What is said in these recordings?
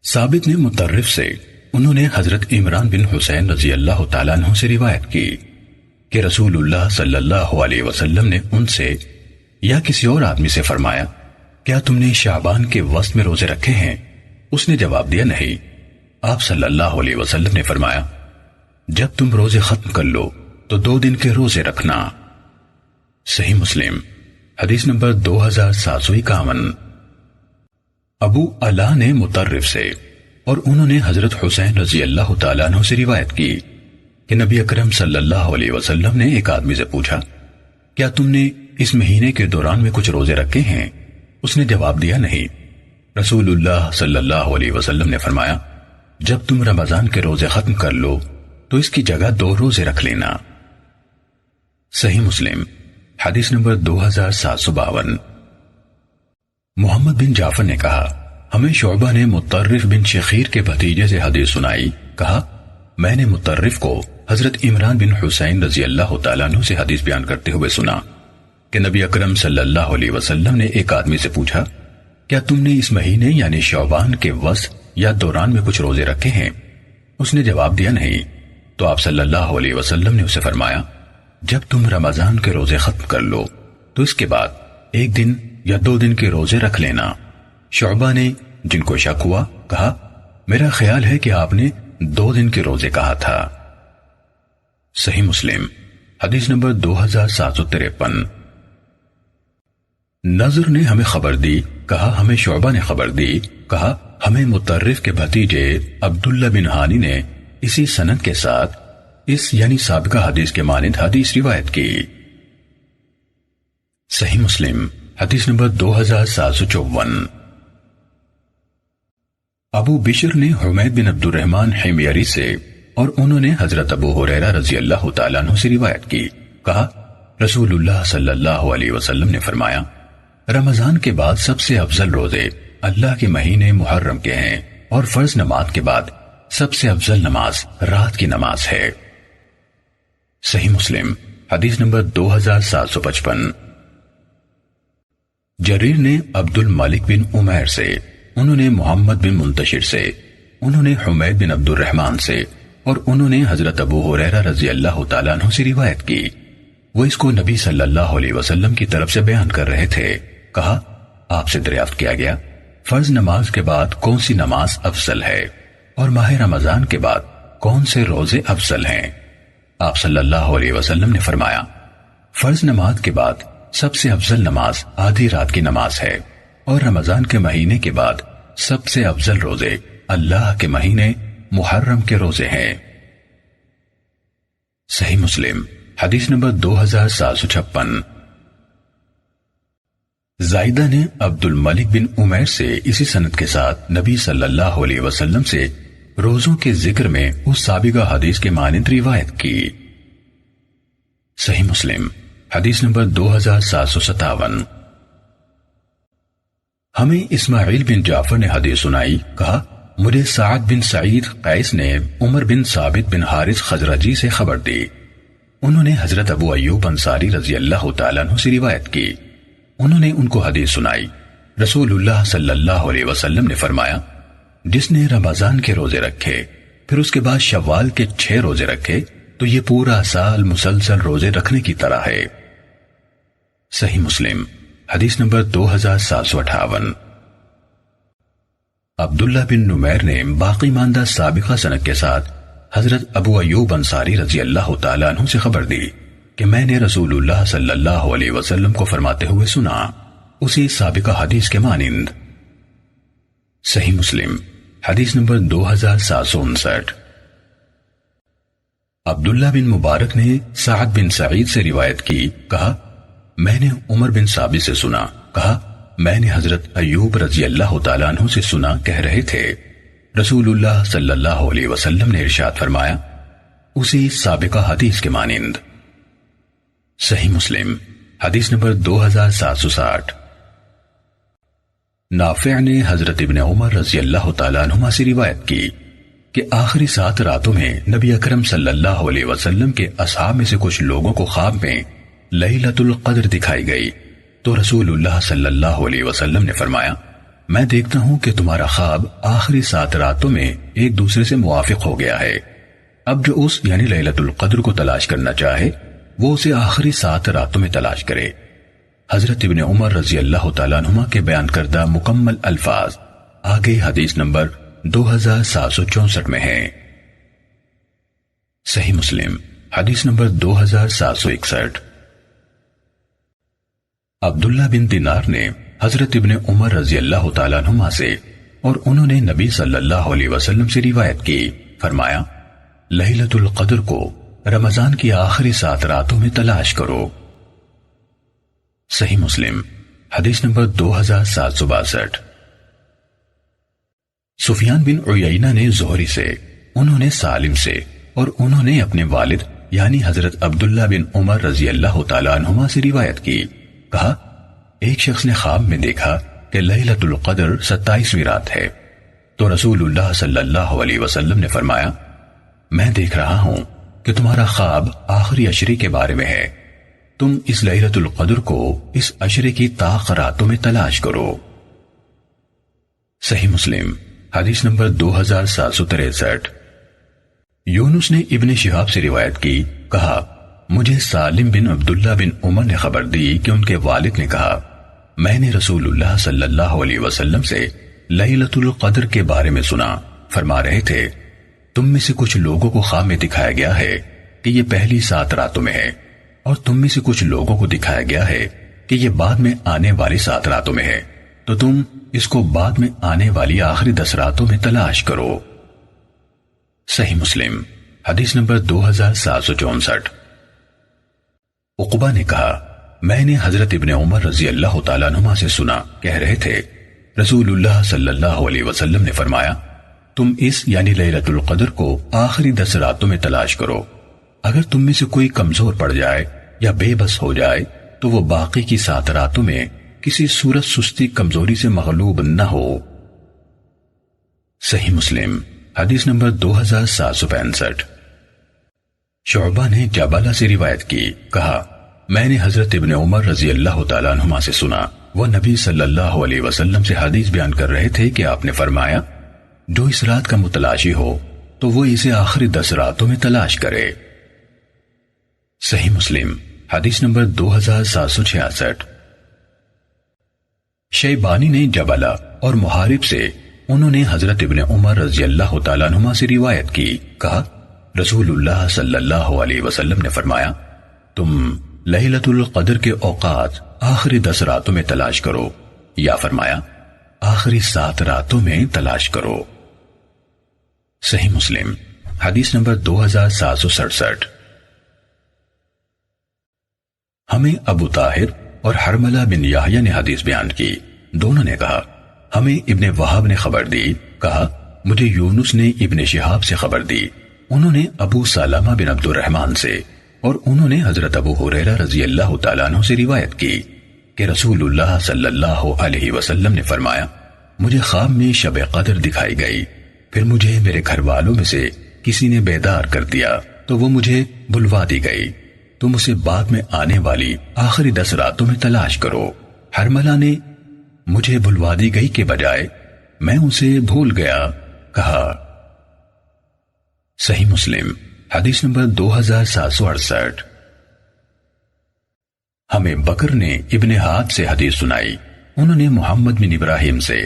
ثابت نے مطرف سے، انہوں نے حضرت عمران بن حسین رضی اللہ تعالیٰ عنہ سے روایت کی کہ رسول اللہ صلی اللہ علیہ وسلم نے ان سے یا کسی اور آدمی سے فرمایا، کیا تم نے شعبان کے وسط میں روزے رکھے ہیں؟ اس نے جواب دیا، نہیں۔ آپ صلی اللہ علیہ وسلم نے فرمایا، جب تم روزے ختم کر لو تو 2 دن کے روزے رکھنا۔ صحیح مسلم حدیث نمبر 2751۔ ابو علا نے مطرف سے، اور انہوں نے حضرت حسین رضی اللہ تعالیٰ عنہ سے روایت کی کہ نبی اکرم صلی اللہ علیہ وسلم نے ایک آدمی سے پوچھا، کیا تم نے اس مہینے کے دوران میں کچھ روزے رکھے ہیں؟ اس نے جواب دیا، نہیں۔ رسول اللہ صلی اللہ علیہ وسلم نے فرمایا، جب تم رمضان کے روزے ختم کر لو تو اس کی جگہ 2 روزے رکھ لینا۔ صحیح مسلم حدیث نمبر 2752۔ محمد بن جعفر نے کہا، ہمیں شعبہ نے مطرف بن شخیر کے بھتیجے سے حدیث سنائی، کہا میں نے مطرف کو حضرت عمران بن حسین رضی اللہ تعالیٰ عنہ سے حدیث بیان کرتے ہوئے سنا کہ نبی اکرم صلی اللہ علیہ وسلم نے ایک آدمی سے پوچھا، کیا تم نے اس مہینے یعنی شعبان کے وسط یا دوران میں کچھ روزے رکھے ہیں؟ اس نے جواب دیا، نہیں۔ تو آپ صلی اللہ علیہ وسلم نے اسے فرمایا، جب تم رمضان کے روزے ختم کر لو تو اس کے بعد 1 دن یا 2 دن کے روزے رکھ لینا۔ شعبہ نے، جن کو شک ہوا، کہا میرا خیال ہے کہ آپ نے 2 دن کے روزے کہا تھا۔ صحیح مسلم حدیث نمبر 2753۔ نضر نے ہمیں خبر دی، کہا ہمیں شعبہ نے خبر دی، کہا ہمیں مطرف کے بھتیجے عبداللہ بن ہانی نے اسی سند کے ساتھ اس یعنی سابقہ حدیث کے مانند حدیث روایت کی۔ صحیح مسلم حدیث نمبر 2754۔ ابو بشر نے حمید بن عبد الرحمن حمیری سے، اور انہوں نے حضرت ابو ہریرہ رضی اللہ تعالیٰ عنہ سے روایت کی، کہا رسول اللہ صلی اللہ علیہ وسلم نے فرمایا، رمضان کے بعد سب سے افضل روزے اللہ کے مہینے محرم کے ہیں، اور فرض نماز کے بعد سب سے افضل نماز رات کی نماز ہے۔ صحیح مسلم حدیث نمبر 2755۔ جریر نے عبد الملک بن عمیر سے، انہوں نے محمد بن منتشر سے، انہوں نے حمید بن عبد الرحمن سے، اور انہوں نے حضرت ابو ہریرہ رضی اللہ تعالیٰ عنہ سے روایت کی۔ وہ اس کو نبی صلی اللہ علیہ وسلم کی طرف سے بیان کر رہے تھے۔ کہا آپ سے دریافت کیا گیا، فرض نماز کے بعد کون سی نماز افضل ہے، اور ماہ رمضان کے بعد کون سے روزے افضل ہیں؟ آپ صلی اللہ علیہ وسلم نے فرمایا، فرض نماز کے بعد سب سے افضل نماز آدھی رات کی نماز ہے، اور رمضان کے مہینے کے بعد سب سے افضل روزے اللہ کے مہینے محرم کے روزے ہیں۔ صحیح مسلم حدیث نمبر 2756۔ زائدہ نے عبد الملک بن عمیر سے اسی سند کے ساتھ نبی صلی اللہ علیہ وسلم سے روزوں کے ذکر میں اس سابقہ حدیث کے مانند روایت کی۔ صحیح مسلم حدیث نمبر 2757۔ ہمیں اسماعیل بن جعفر نے حدیث سنائی، کہا مجھے سعد بن سعید قیس نے عمر بن ثابت بن حارث خزرجی سے خبر دی، انہوں نے حضرت ابو ایوب انصاری رضی اللہ تعالیٰ عنہ سے روایت کی، انہوں نے ان کو حدیث سنائی، رسول اللہ صلی اللہ علیہ وسلم نے فرمایا، جس نے رمضان کے روزے رکھے پھر اس کے بعد شوال کے 6 روزے رکھے تو یہ پورا سال مسلسل روزے رکھنے کی طرح ہے۔ صحیح مسلم حدیث نمبر 2758۔ عبداللہ بن نمیر نے باقی ماندہ سابقہ سند کے ساتھ حضرت ابو ایوب انصاری رضی اللہ تعالیٰ عنہ سے خبر دی کہ میں نے رسول اللہ صلی اللہ علیہ وسلم کو فرماتے ہوئے سنا، اسی سابقہ حدیث کے مانند۔ صحیح مسلم حدیث نمبر 2759۔ عبداللہ بن مبارک نے سعد بن سعید سے روایت کی، کہا میں نے عمر بن ثابت سے سنا، کہا میں نے حضرت ایوب رضی اللہ تعالیٰ عنہ سے سنا، کہہ رہے تھے رسول اللہ صلی اللہ علیہ وسلم نے ارشاد فرمایا، اسی سابقہ حدیث کے مانند۔ صحیح مسلم حدیث نمبر 2760۔ نافع نے حضرت ابن عمر رضی اللہ تعالیٰ عنہما سے روایت کی کہ آخری 7 راتوں میں نبی اکرم صلی اللہ علیہ وسلم کے اصحاب میں سے کچھ لوگوں کو خواب میں لیلۃ القدر دکھائی گئی، تو رسول اللہ صلی اللہ علیہ وسلم نے فرمایا، میں دیکھتا ہوں کہ تمہارا خواب آخری 7 راتوں میں ایک دوسرے سے موافق ہو گیا ہے. اب جو اس یعنی لیلۃ القدر کو تلاش کرنا چاہے وہ اسے آخری 7 راتوں میں تلاش کرے. حضرت ابن عمر رضی اللہ تعالیٰ عنہما کے بیان کردہ مکمل الفاظ آگے حدیث نمبر 2764 میں ہیں. صحیح مسلم حدیث نمبر 2761. عبداللہ بن دینار نے حضرت ابن عمر رضی اللہ تعالیٰ عنہما سے اور انہوں نے نبی صلی اللہ علیہ وسلم سے روایت کی، فرمایا لیلۃ القدر کو رمضان کی آخری 7 راتوں میں تلاش کرو. صحیح مسلم حدیث نمبر 2762. سفیان بن عیینہ نے زہری سے، انہوں نے سالم سے اور انہوں نے اپنے والد یعنی حضرت عبداللہ بن عمر رضی اللہ تعالیٰ عنہما سے روایت کی، کہا ایک شخص نے خواب میں دیکھا کہ لیلۃ القدر 27ویں رات ہے، تو رسول اللہ صلی اللہ علیہ وسلم نے فرمایا میں دیکھ رہا ہوں کہ تمہارا خواب آخری عشرے کے بارے میں ہے، تم اس لیلۃ القدر کو اس عشرے کی طاق راتوں میں تلاش کرو. صحیح مسلم حدیث نمبر 2763. یونس نے ابن شہاب سے روایت کی، کہا مجھے سالم بن عبداللہ بن عمر نے خبر دی کہ ان کے والد نے کہا میں نے رسول اللہ صلی اللہ علیہ وسلم سے لیلۃ القدر کے بارے میں سنا، فرما رہے تھے تم میں سے کچھ لوگوں کو خواب میں دکھایا گیا ہے کہ یہ پہلی 7 راتوں میں ہے، اور تم میں سے کچھ لوگوں کو دکھایا گیا ہے کہ یہ بعد میں آنے والی 7 راتوں میں ہے، تو تم اس کو بعد میں آنے والی آخری 10 راتوں میں تلاش کرو. صحیح مسلم حدیث نمبر 2764. عقبہ نے کہا میں نے حضرت ابن عمر رضی اللہ تعالیٰ عنہما سے سنا، کہہ رہے تھے رسول اللہ صلی اللہ علیہ وسلم نے فرمایا تم اس یعنی لیلۃ القدر کو آخری 10 راتوں میں تلاش کرو، اگر تم میں سے کوئی کمزور پڑ جائے یا بے بس ہو جائے تو وہ باقی کی 7 راتوں میں کسی صورت سستی کمزوری سے مغلوب نہ ہو. صحیح مسلم حدیث نمبر 2765. شعبہ نے جبالہ سے روایت کی، کہا میں نے حضرت ابن عمر رضی اللہ تعالیٰ عنہما سے سنا، وہ نبی صلی اللہ علیہ وسلم سے حدیث بیان کر رہے تھے کہ آپ نے فرمایا جو اس رات کا متلاشی ہو تو وہ اسے آخری 10 راتوں میں تلاش کرے. صحیح مسلم حدیث نمبر 2766. شیبانی نے جبلہ اور محارب سے، انہوں نے حضرت ابن عمر رضی اللہ تعالیٰ عنہما سے روایت کی، کہا رسول اللہ صلی اللہ علیہ وسلم نے فرمایا تم لیلۃ القدر کے اوقات آخری 10 راتوں میں تلاش کرو، یا فرمایا آخری 7 راتوں میں تلاش کرو. صحیح مسلم حدیث نمبر 2767. ہمیں ابو طاہر اور حرملہ بن یحییٰ نے حدیث بیان کی، دونوں نے کہا ہمیں ابن وہاب نے خبر دی، کہا مجھے یونس نے ابن شہاب سے خبر دی، انہوں نے ابو سلمہ بن عبد الرحمن سے، اور انہوں نے حضرت ابو ہریرہ رضی اللہ تعالیٰ عنہ سے روایت کی کہ رسول اللہ صلی اللہ علیہ وسلم نے فرمایا مجھے خواب میں شب قدر دکھائی گئی، پھر مجھے میرے گھر والوں میں سے کسی نے بیدار کر دیا تو وہ مجھے بلوا دی گئی، تم اسے بعد میں آنے والی آخری 10 راتوں میں تلاش کرو. حرملہ نے مجھے بلوا دی گئی کے بجائے میں اسے بھول گیا کہا. صحیح مسلم حدیث نمبر 2768. ہمیں بکر نے ابن ہاد سے حدیث سنائی، انہوں نے محمد بن ابراہیم سے،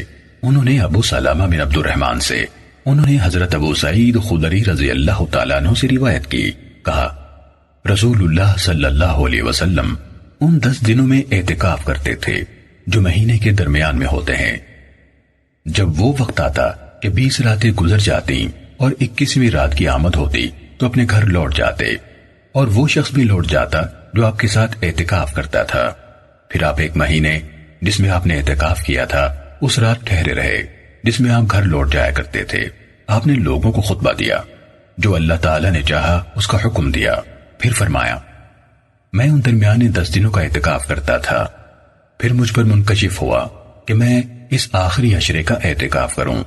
انہوں نے ابو سلمہ بن عبد الرحمن سے، انہوں نے حضرت ابو سعید خدری رضی اللہ تعالیٰ عنہ سے روایت کی، کہا رسول اللہ صلی اللہ علیہ وسلم ان 10 دنوں میں اعتکاف کرتے تھے جو مہینے کے درمیان میں ہوتے ہیں. جب وہ وقت آتا کہ 20 راتیں گزر جاتی اور 21ویں رات کی آمد ہوتی تو اپنے گھر لوٹ جاتے، اور وہ شخص بھی لوٹ جاتا جو آپ کے ساتھ اعتکاف کرتا تھا. پھر آپ 1 مہینے جس میں آپ نے اعتکاف کیا تھا اس رات ٹھہرے رہے جس میں آپ گھر لوٹ جایا کرتے تھے. آپ نے لوگوں کو خطبہ دیا، جو اللہ تعالیٰ نے چاہا اس کا حکم دیا، پھر فرمایا میں ان درمیانے 10 دنوں کا اعتکاف کرتا تھا، پھر مجھ پر منکشف ہوا کہ میں اس آخری عشرے کا اعتکاف کروں،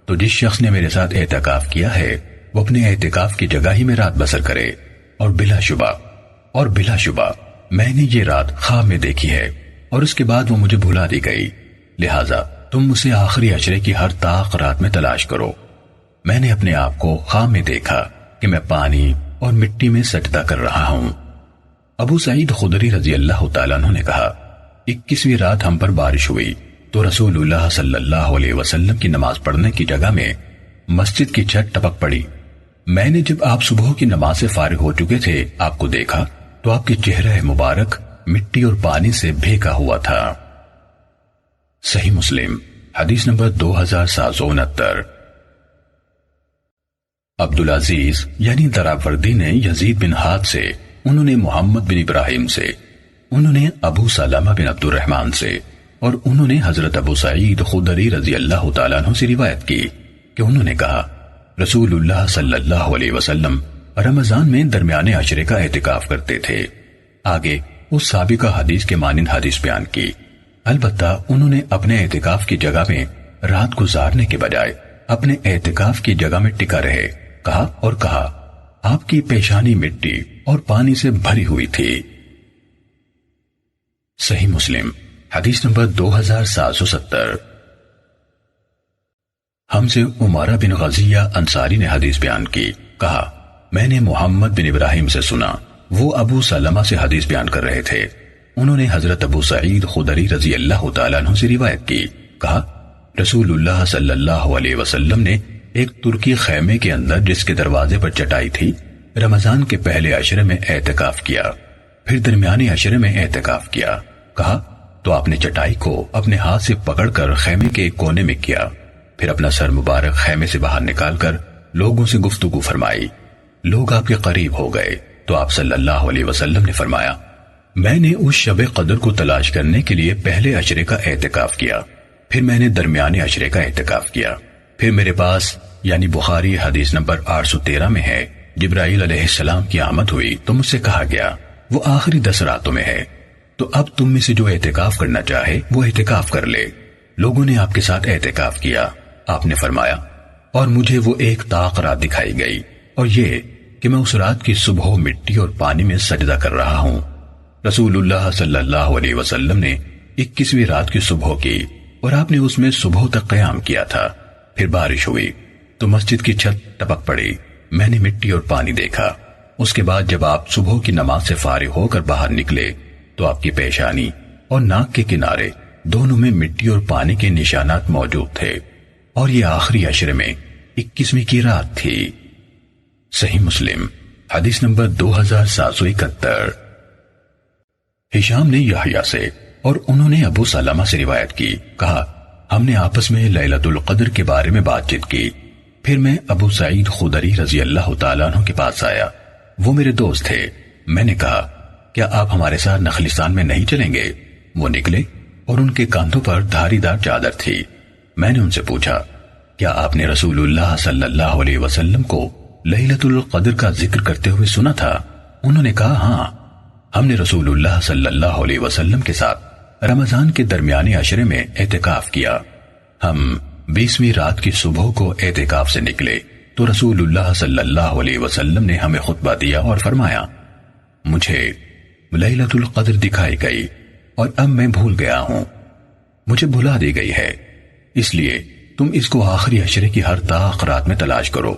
تو جس شخص نے میرے ساتھ اعتکاف کیا ہے وہ اپنے اعتکاف کی جگہ ہی میں رات بسر کرے، اور بلا شبہ میں نے یہ رات خواب میں دیکھی ہے اور اس کے بعد وہ مجھے بھلا دی گئی، لہٰذا تم اسے آخری عشرے کی ہر طاق رات میں تلاش کرو۔ میں نے اپنے آپ کو خواب میں دیکھا کہ میں پانی اور مٹی میں سجدہ کر رہا ہوں۔ ابو سعید خدری رضی اللہ تعالیٰ عنہ نے کہا 21ویں رات ہم پر بارش ہوئی تو رسول اللہ صلی اللہ علیہ وسلم کی نماز پڑھنے کی جگہ میں مسجد کی چھت ٹپک پڑی۔ میں نے جب آپ صبح کی نماز سے فارغ ہو چکے تھے آپ کو دیکھا تو آپ کے چہرہ مبارک مٹی اور پانی سے بھیگا ہوا تھا۔ صحیح مسلم حدیث نمبر 2769۔ عبدالعزیز یعنی دراوردی نے یزید بن ہاد سے، انہوں نے محمد بن ابراہیم سے، انہوں نے ابو سلمہ بن عبد الرحمن سے اور انہوں نے حضرت ابو سعید خدری رضی اللہ تعالیٰ عنہ سے روایت کی کہ انہوں نے کہا رسول اللہ صلی اللہ علیہ وسلم رمضان میں درمیانے عشرے کا اعتکاف کرتے تھے۔ آگے اس سابقہ حدیث کے مانند حدیث بیان کی، البتہ انہوں نے اپنے اعتکاف کی جگہ میں رات گزارنے کے بجائے اپنے اعتکاف کی جگہ میں ٹکا رہے، کہا آپ کی پیشانی مٹی اور پانی سے بھری ہوئی تھی۔ صحیح مسلم حدیث نمبر 2770۔ ہم سے عمارہ بن غزیہ انصاری نے حدیث بیان کی، کہا میں نے محمد بن ابراہیم سے سنا، وہ ابو سلمہ سے حدیث بیان کر رہے تھے، انہوں نے حضرت ابو سعید خدری رضی اللہ تعالیٰ عنہ سے روایت کی، کہا رسول اللہ صلی اللہ علیہ وسلم نے ایک ترکی خیمے کے اندر جس کے دروازے پر چٹائی تھی رمضان کے پہلے عشرے میں اعتکاف کیا، پھر درمیانی عشرے میں اعتکاف کیا، کہا تو آپ نے چٹائی کو اپنے ہاتھ سے پکڑ کر خیمے کے ایک کونے میں کیا، پھر اپنا سر مبارک خیمے سے باہر نکال کر لوگوں سے گفتگو فرمائی، لوگ آپ کے قریب ہو گئے تو آپ صلی اللہ علیہ وسلم نے فرمایا میں نے اس شب قدر کو تلاش کرنے کے لیے پہلے عشرے کا اعتکاف کیا، پھر میں نے درمیانے عشرے کا اعتکاف کیا، پھر میرے پاس یعنی بخاری حدیث نمبر 813 میں ہے جبرائیل علیہ السلام کی آمد ہوئی تو مجھ سے کہا گیا وہ آخری 10 راتوں میں ہے، تو اب تم میں سے جو اعتکاف کرنا چاہے وہ اعتکاف کر لے۔ لوگوں نے آپ کے ساتھ اعتکاف کیا، آپ نے فرمایا اور مجھے وہ ایک طاق رات دکھائی گئی اور یہ کہ میں اس رات کی صبح مٹی اور پانی میں سجدہ کر رہا ہوں۔ رسول اللہ صلی اللہ علیہ وسلم نے 21ویں رات کی صبح کی اور آپ نے اس میں صبح تک قیام کیا تھا، پھر بارش ہوئی تو مسجد کی چھت ٹپک پڑی، میں نے مٹی اور پانی دیکھا۔ اس کے بعد جب آپ صبح کی نماز سے فارغ ہو کر باہر نکلے تو آپ کی پیشانی اور ناک کے کنارے دونوں میں مٹی اور پانی کے نشانات موجود تھے، اور یہ آخری عشرے میں 21ویں کی رات تھی۔ صحیح مسلم حدیث نمبر 2771۔ ہشام نے یحییٰ سے اور انہوں نے ابو سلمہ سے روایت کی، کہا ہم نے آپس میں لیلۃ القدر کے بارے میں بات چیت کی، پھر میں ابو سعید خدری رضی اللہ تعالیٰ عنہ کے پاس آیا، وہ میرے دوست تھے، میں نے کہا کیا آپ ہمارے ساتھ نخلستان میں نہیں چلیں گے؟ وہ نکلے اور ان کے کاندھوں پر دھاری دار چادر تھی۔ میں نے ان سے پوچھا کیا آپ نے رسول اللہ صلی اللہ علیہ وسلم کو لیلۃ القدر کا ذکر کرتے ہوئے سنا تھا؟ انہوں نے کہا ہاں، ہم نے رسول اللہ صلی اللہ علیہ وسلم کے ساتھ رمضان کے درمیانی عشرے میں اعتکاف کیا، ہم 20ویں رات کی صبح کو اعتکاف سے نکلے تو رسول اللہ صلی اللہ علیہ وسلم نے ہمیں خطبہ دیا اور فرمایا مجھے لیلۃ القدر دکھائی گئی اور اب میں بھول گیا ہوں، مجھے بھلا دی گئی ہے، اس لیے تم اس کو آخری عشرے کی ہر طاق رات میں تلاش کرو۔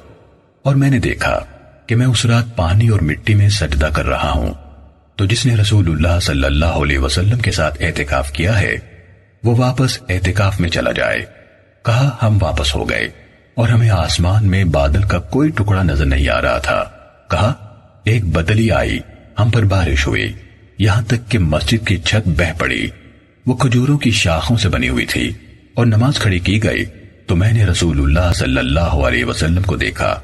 اور میں نے دیکھا کہ میں اس رات پانی اور مٹی میں سجدہ کر رہا ہوں، تو جس نے رسول اللہ صلی اللہ علیہ وسلم کے ساتھ اعتکاف کیا ہے وہ واپس اعتکاف میں چلا جائے۔ کہا ہم واپس ہو گئے اور ہمیں آسمان میں بادل کا کوئی ٹکڑا نظر نہیں آ رہا تھا، کہا ایک بدلی آئی، ہم پر بارش ہوئی، یہاں تک کہ مسجد کی چھت بہہ پڑی، وہ کھجوروں کی شاخوں سے بنی ہوئی تھی، اور نماز کھڑی کی گئی تو میں نے رسول اللہ صلی اللہ علیہ وسلم کو دیکھا،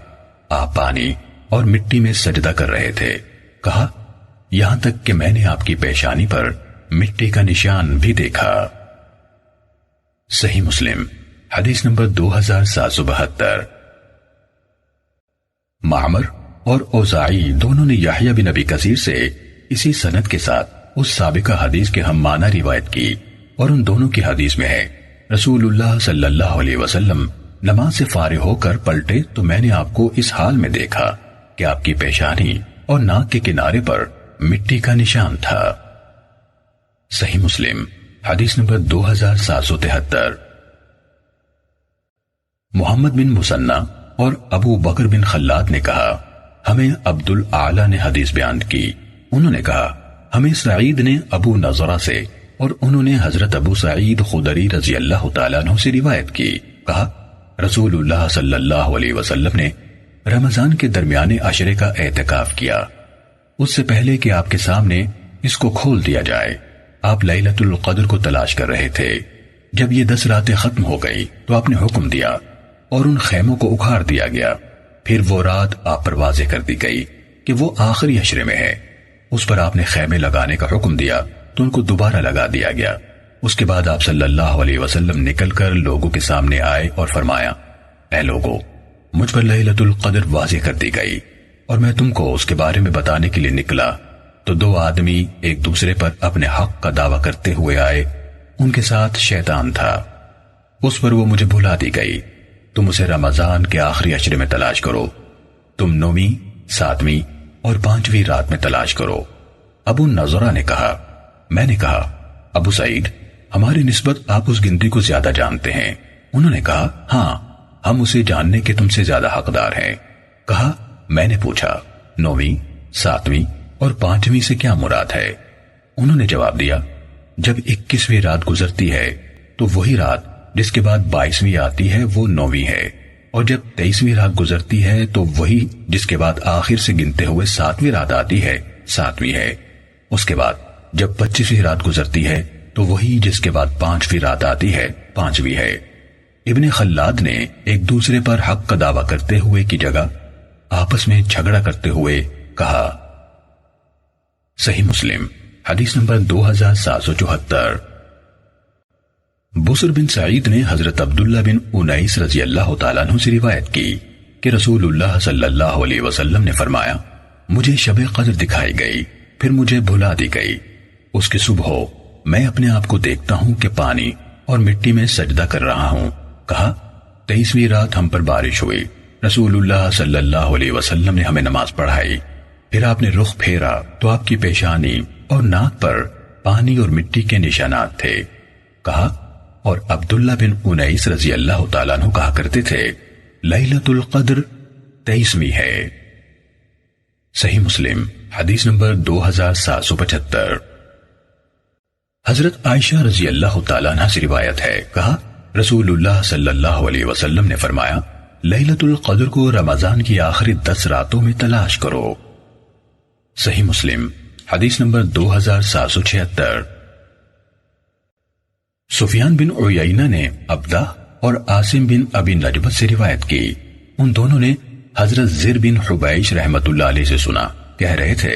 آپ پانی اور مٹی میں سجدہ کر رہے تھے، کہا یہاں تک کہ میں نے آپ کی پیشانی پر مٹی کا نشان بھی دیکھا۔ صحیح مسلم حدیث نمبر 2772۔ معمر اور اوزاعی دونوں نے یحییٰ بن ابی کثیر سے اسی سند کے ساتھ اس سابقہ حدیث کے ہم معنی روایت کی، اور ان دونوں کی حدیث میں ہے رسول اللہ صلی اللہ علیہ وسلم نماز سے فارغ ہو کر پلٹے تو میں نے آپ کو اس حال میں دیکھا کہ آپ کی پیشانی اور ناک کے کنارے پر مٹی کا نشان تھا۔ صحیح مسلم حدیث نمبر 2773۔ محمد بن مسنہ اور ابو بکر بن خلاد نے کہا ہمیں عبد الاعلی نے حدیث بیان کی، انہوں نے کہا ہمیں سعید نے ابو نضرہ سے اور انہوں نے حضرت ابو سعید خدری رضی اللہ تعالیٰ عنہ سے روایت کی، کہا رسول اللہ صلی اللہ علیہ وسلم نے رمضان کے درمیانے عشرے کا اعتکاف کیا، اس سے پہلے کہ آپ کے سامنے اس کو کھول دیا جائے آپ لیلۃ القدر کو تلاش کر رہے تھے۔ جب یہ 10 راتیں ختم ہو گئی تو آپ نے حکم دیا اور ان خیموں کو اکھاڑ دیا گیا، پھر وہ رات آپ پر واضح کر دی گئی کہ وہ آخری عشرے میں ہے، اس پر آپ نے خیمے لگانے کا حکم دیا تو ان کو دوبارہ لگا دیا گیا۔ اس کے بعد آپ صلی اللہ علیہ وسلم نکل کر لوگوں کے سامنے آئے اور فرمایا اے لوگو، مجھ پر لیلۃ القدر واضح کر دی گئی اور میں تم کو اس کے بارے میں بتانے کے لیے نکلا تو 2 آدمی ایک دوسرے پر اپنے حق کا دعویٰ کرتے ہوئے آئے، ان کے ساتھ شیطان تھا، اس پر وہ مجھے بھلا دی گئی، تم اسے رمضان کے آخری عشرے میں تلاش کرو، تم 9ویں 7ویں اور 5ویں رات میں تلاش کرو۔ ابو نضرہ نے کہا میں نے کہا ابو سعید ہماری نسبت آپ اس گنتی کو زیادہ جانتے ہیں، انہوں نے کہا ہاں ہم اسے جاننے کے تم سے زیادہ حقدار ہیں۔ کہا میں نے پوچھا 9ویں 7ویں اور 5ویں سے کیا مراد ہے؟ انہوں نے جواب دیا جب 21ویں رات گزرتی ہے تو وہی رات جس کے بعد 22ویں آتی ہے وہ 9ویں ہے، اور جب 23ویں رات گزرتی ہے تو وہی جس کے بعد آخر سے گنتے ہوئے 7ویں رات آتی ہے 7ویں ہے، اس کے بعد جب 25ویں رات گزرتی ہے تو وہی جس کے بعد 5ویں رات آتی ہے 5ویں ہے۔ ابن خلاد نے ایک دوسرے پر حق کا دعویٰ کرتے ہوئے کی جگہ آپس میں جھگڑا کرتے ہوئے کہا۔ صحیح مسلم حدیث نمبر 2774۔ بسر بن سعید نے حضرت عبداللہ بن انیس رضی اللہ تعالیٰ عنہ سے روایت کی کہ رسول اللہ صلی اللہ علیہ وسلم نے فرمایا مجھے شب قدر دکھائی گئی، پھر مجھے بھلا دی گئی، اس کی صبح ہو میں اپنے آپ کو دیکھتا ہوں کہ پانی اور مٹی میں سجدہ کر رہا ہوں۔ کہا 23ویں رات ہم پر بارش ہوئی، رسول اللہ صلی اللہ علیہ وسلم نے ہمیں نماز پڑھائی، پھر آپ نے رخ پھیرا تو آپ کی پیشانی اور ناک پر پانی اور مٹی کے نشانات تھے۔ کہا اور عبداللہ بن انیس رضی اللہ تعالیٰ عنہ کہا کرتے تھے لیلۃ القدر 23ویں ہے۔ صحیح مسلم حدیث نمبر 2775۔ حضرت عائشہ رضی اللہ تعالیٰ عنہ سے روایت ہے، کہا رسول اللہ صلی اللہ علیہ وسلم نے فرمایا لیلۃ القدر کو رمضان کی آخری 10 راتوں میں تلاش کرو۔ صحیح مسلم حدیث نمبر 2776۔ سفیان بن عیینہ نے عبدہ اور عاصم بن ابی نجبت سے روایت کی، ان دونوں نے حضرت زر بن حبیش رحمت اللہ علیہ سے سنا، کہہ رہے تھے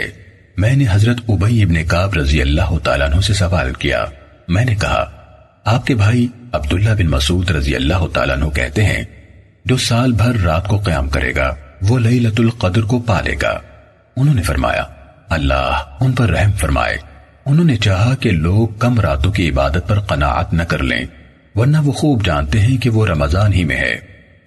میں نے حضرت ابی بن کعب رضی اللہ تعالیٰ عنہ سے سوال کیا، میں نے کہا آپ کے بھائی عبداللہ بن مسعود رضی اللہ تعالیٰ عنہ کہتے ہیں جو سال بھر رات کو قیام کرے گا وہ لیلۃ القدر کو پالے گا۔ انہوں نے فرمایا اللہ ان پر رحم فرمائے، انہوں نے چاہا کہ لوگ کم راتوں کی عبادت پر قناعت نہ کر لیں، ورنہ وہ خوب جانتے ہیں کہ وہ رمضان ہی میں ہے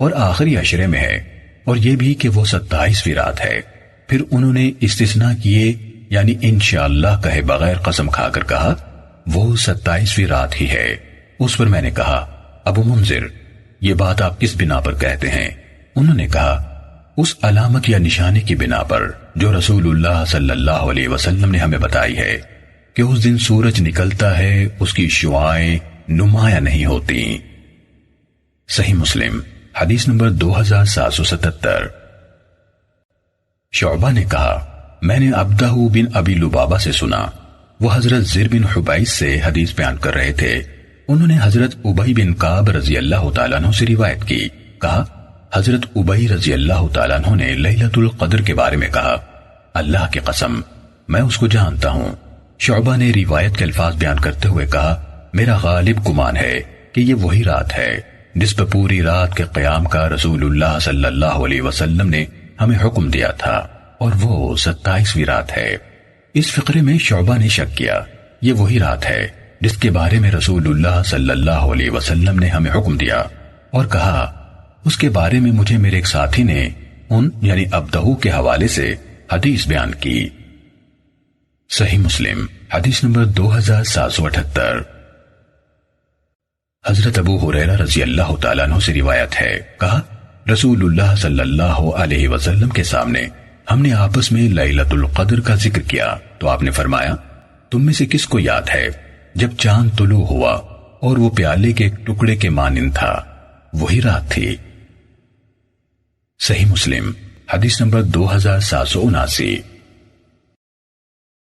اور آخری عشرے میں ہے، اور یہ بھی کہ وہ 27ویں رات ہے۔ پھر انہوں نے استثناء کیے، یعنی انشاءاللہ کہے بغیر قسم کھا کر کہا وہ 27ویں رات ہی ہے۔ اس پر میں نے کہا ابو منذر یہ بات آپ کس بنا پر کہتے ہیں؟ انہوں نے کہا اس علامت یا نشانے کی بنا پر جو رسول اللہ صلی اللہ علیہ وسلم نے ہمیں بتائی ہے کہ اس دن سورج نکلتا ہے، اس کی شعاعیں نمایاں نہیں ہوتی۔ صحیح مسلم حدیث نمبر 2777۔ شعبہ نے کہا میں نے عبدہ بن ابی لبابہ سے سنا، وہ حضرت زر بن حبیش سے حدیث بیان کر رہے تھے، انہوں نے حضرت ابی بن کعب رضی اللہ تعالیٰ عنہ سے روایت کی، کہا حضرت ابی رضی اللہ تعالیٰ عنہ نے لیلۃ القدر کے بارے میں کہا اللہ کی قسم میں اس کو جانتا ہوں۔ شعبہ نے روایت کے الفاظ بیان کرتے ہوئے کہا میرا غالب گمان ہے کہ یہ وہی رات ہے جس پر پوری رات کے قیام کا رسول اللہ صلی اللہ علیہ وسلم نے ہمیں حکم دیا تھا، اور وہ 27ویں رات ہے۔ اس فقرے میں شعبہ نے شک کیا یہ وہی رات ہے جس کے بارے میں رسول اللہ صلی اللہ علیہ وسلم نے ہمیں حکم دیا، اور کہا اس کے بارے میں مجھے میرے ایک ساتھی نے ان یعنی عبدہ کے حوالے سے حدیث بیان کی۔ صحیح مسلم حدیث نمبر 2778۔ حضرت ابو ہریرہ رضی اللہ تعالیٰ عنہ سے روایت ہے، کہا رسول اللہ صلی اللہ علیہ وسلم کے سامنے ہم نے آپس میں لیلۃ القدر کا ذکر کیا تو آپ نے فرمایا، تم میں سے کس کو یاد ہے جب چاند طلوع ہوا اور وہ پیالے کے ایک ٹکڑے کے مانند تھا، وہی رات تھی۔ صحیح مسلم حدیث نمبر 2779۔